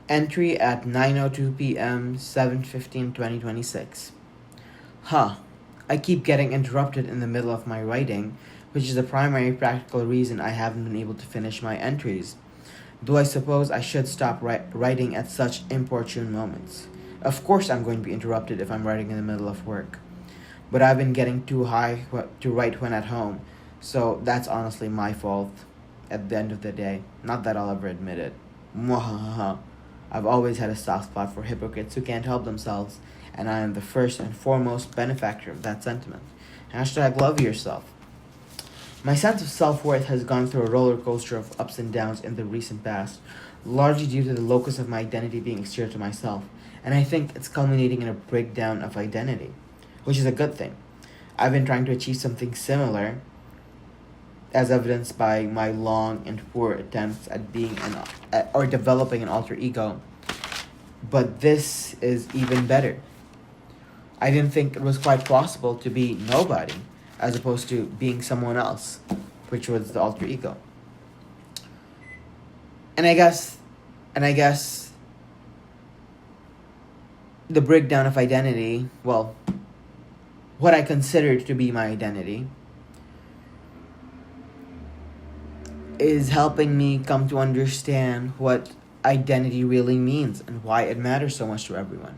Entry at 9:02 p.m., 7/15, 2026. Huh. I keep getting interrupted in the middle of my writing, which is the primary practical reason I haven't been able to finish my entries. Though I suppose I should stop writing at such importune moments. Of course, I'm going to be interrupted if I'm writing in the middle of work. But I've been getting too high to write when at home, so that's honestly my fault at the end of the day. Not that I'll ever admit it. Mwahaha. I've always had a soft spot for hypocrites who can't help themselves, and I am the first and foremost benefactor of that sentiment. Hashtag love yourself. My sense of self worth has gone through a roller coaster of ups and downs in the recent past, largely due to the locus of my identity being exterior to myself, and I think it's culminating in a breakdown of identity, which is a good thing. I've been trying to achieve something similar, as evidenced by my long and poor attempts at being or developing an alter ego. But this is even better. I didn't think it was quite possible to be nobody, as opposed to being someone else, which was the alter ego. And I guess, and I guess, the breakdown of identity, well, what I considered to be my identity, is helping me come to understand what identity really means and why it matters so much to everyone.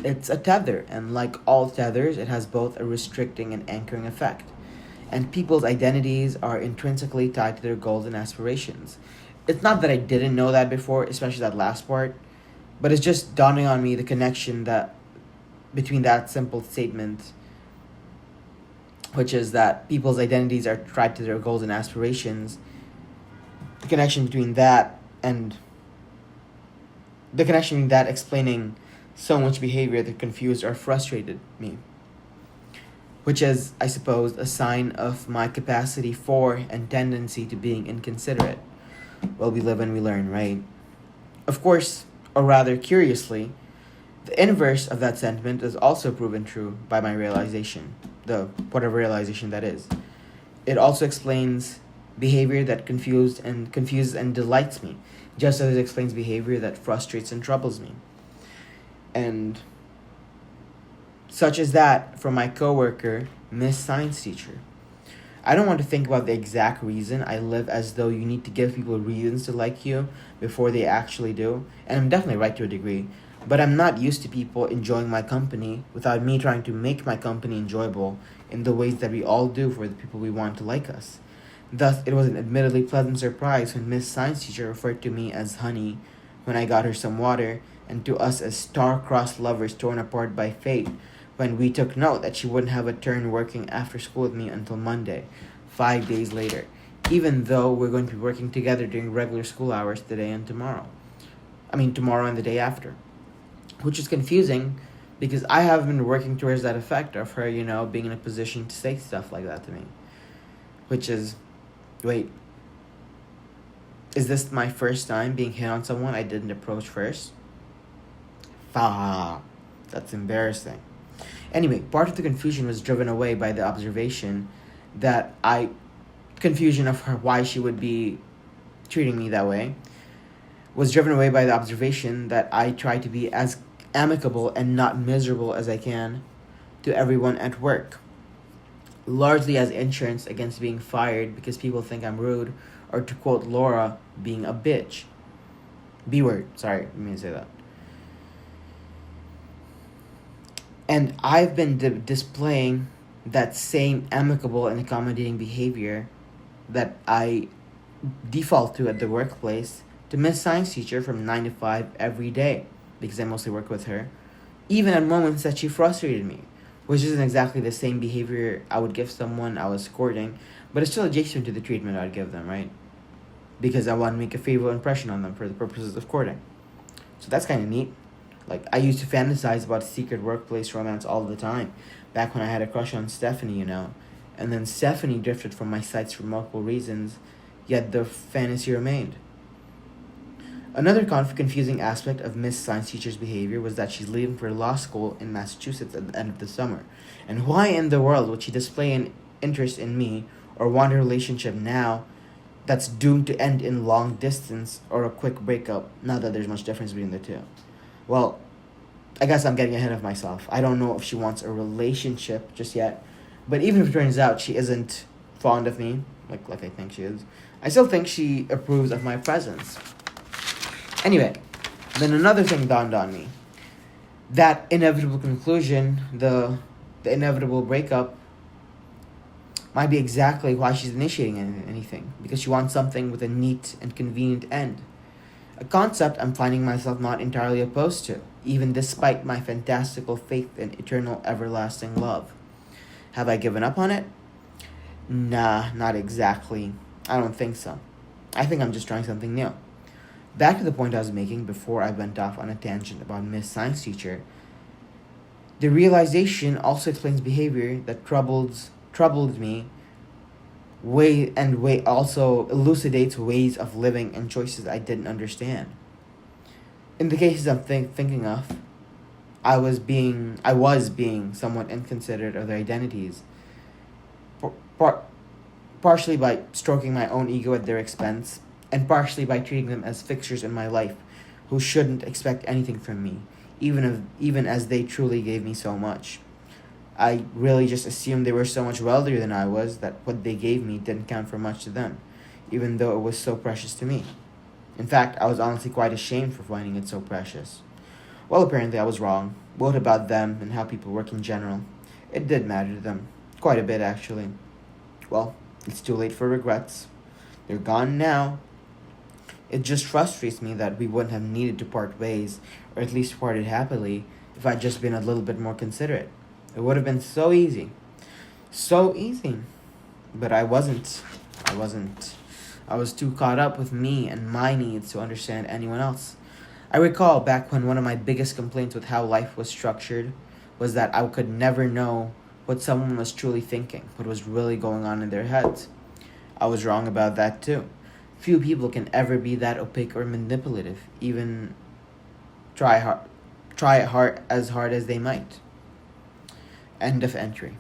It's a tether, and like all tethers, it has both a restricting and anchoring effect. And people's identities are intrinsically tied to their goals and aspirations. It's not that I didn't know that before, especially that last part, but it's just dawning on me the connection that between that simple statement, which is that people's identities are tied to their goals and aspirations. The connection between that and the connection between that explaining so much behavior that confused or frustrated me, which is, I suppose, a sign of my capacity for and tendency to being inconsiderate. Well, we live and we learn, right? Of course, or rather curiously, the inverse of that sentiment is also proven true by my realization, the whatever realization that is. It also explains behavior that confuses and delights me, just as it explains behavior that frustrates and troubles me. And such as that from my coworker, Miss Science Teacher. I don't want to think about the exact reason I live as though you need to give people reasons to like you before they actually do, and I'm definitely right to a degree, but I'm not used to people enjoying my company without me trying to make my company enjoyable in the ways that we all do for the people we want to like us. Thus, it was an admittedly pleasant surprise when Miss Science Teacher referred to me as honey when I got her some water, and to us as star-crossed lovers torn apart by fate when we took note that she wouldn't have a turn working after school with me until Monday, 5 days later, even though we're going to be working together during regular school hours today and tomorrow. Tomorrow and the day after. Which is confusing because I have been working towards that effect of her, being in a position to say stuff like that to me. Which is, wait, is this my first time being hit on someone I didn't approach first? That's embarrassing. Anyway, part of the confusion was driven away by the observation that confusion of her why she would be treating me that way, was driven away by the observation that I try to be as amicable and not miserable as I can to everyone at work, largely as insurance against being fired because people think I'm rude, or to quote Laura, being a bitch. B word, sorry, I didn't mean to say that. And I've been displaying that same amicable and accommodating behavior that I default to at the workplace to Miss Science Teacher from 9 to 5 every day, because I mostly work with her, even at moments that she frustrated me, which isn't exactly the same behavior I would give someone I was courting, but it's still adjacent to the treatment I'd give them, right? Because I want to make a favorable impression on them for the purposes of courting. So that's kind of neat. Like, I used to fantasize about secret workplace romance all the time, back when I had a crush on Stephanie, And then Stephanie drifted from my sights for multiple reasons, yet the fantasy remained. Another confusing aspect of Miss Science Teacher's behavior was that she's leaving for law school in Massachusetts at the end of the summer. And why in the world would she display an interest in me or want a relationship now that's doomed to end in long distance or a quick breakup, not that there's much difference between the two. Well, I guess I'm getting ahead of myself. I don't know if she wants a relationship just yet, but even if it turns out she isn't fond of me, like I think she is, I still think she approves of my presence. Anyway, then another thing dawned on me. That inevitable conclusion, the inevitable breakup, might be exactly why she's initiating anything, because she wants something with a neat and convenient end. A concept I'm finding myself not entirely opposed to, even despite my fantastical faith in eternal everlasting love. Have I given up on it? Nah, not exactly. I don't think so. I think I'm just trying something new. Back to the point I was making before I went off on a tangent about Miss Science Teacher, the realization also explains behavior that troubled me way also elucidates ways of living and choices I didn't understand. In the cases I'm thinking of, I was being somewhat inconsiderate of their identities, par- partially by stroking my own ego at their expense, and partially by treating them as fixtures in my life who shouldn't expect anything from me, even as they truly gave me so much. I really just assumed they were so much wealthier than I was that what they gave me didn't count for much to them, even though it was so precious to me. In fact, I was honestly quite ashamed for finding it so precious. Well, apparently I was wrong, both about them and how people work in general. It did matter to them. Quite a bit, actually. Well, it's too late for regrets. They're gone now. It just frustrates me that we wouldn't have needed to part ways, or at least parted happily, if I'd just been a little bit more considerate. It would have been so easy. So easy. But I wasn't. I wasn't. I was too caught up with me and my needs to understand anyone else. I recall back when one of my biggest complaints with how life was structured was that I could never know what someone was truly thinking, what was really going on in their heads. I was wrong about that too. Few people can ever be that opaque or manipulative, even try hard as hard as they might. End of entry.